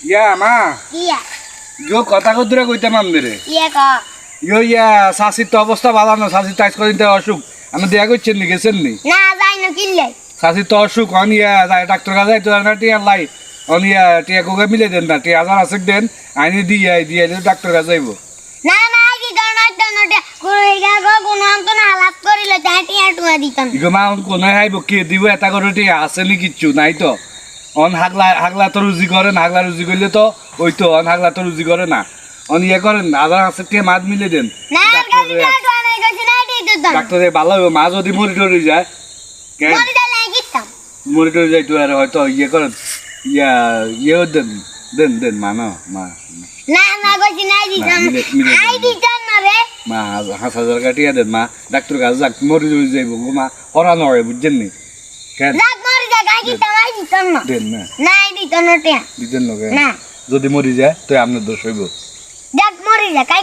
ইয়া মা ইয়া ইয়ো কথা কদুরা কইতাম আমনে ইয়া ক ইয়া শাশির তো অবস্থা ভালো না শাশির টাইস কদিন তো অসুখ আমি দেখা করছেন নি গেছেন নি না যাই না কিনলে শাশির তো অসুখ অনিয়া ডাক্তার কাছে যাইতো না টিয়া লাই অনিয়া টিয়া কোকে মিলে দেন না টিয়া হাজার আছে দেন আইনি দিয়ে ডাক্তার কাছে যাইব না না কি কারণ তো কইগা গো কোন অন্ত না হালাত করিলে টাটিয়া টুয়া দিতাম ইগো মা কোন আইব কে দিব এটা করে টিয়া আছে নি কিচ্ছু নাই তো অন হাগলা তো রুজি করে না হাগলা রুজি করলে তো ওই তো অন হাগলা তো রুজি করে না অন ইয়ে করেন হাজার আছে টিয়া মাছ মিলে দেন না কাছে টাটুয়া নাই কাছে নাই দিতাম ডাক্তারে ভালো হবে মা যদি মরি টরি যায় মরে যাইলে কিতাম মরি টরি যাইতো আর হয়তো ইয়ে করেন ইয়ে দেন মা না মা না না কাছে নাই দিতাম আই দিতাম না রে মা 5,000 কাটিয়া দেন মা ডাক্তার কাছে যাক মরি টরি যাইব গো মা হরানো হয় বুঝছেন নি কেন রাত মরে যা গাই দিতাম আই দিতাম না দেন না নাই দিতাম না টিয়া দিতেন না না যদি মরি যায় তো আপনার দোষ হইব দেখ মরে যা গাই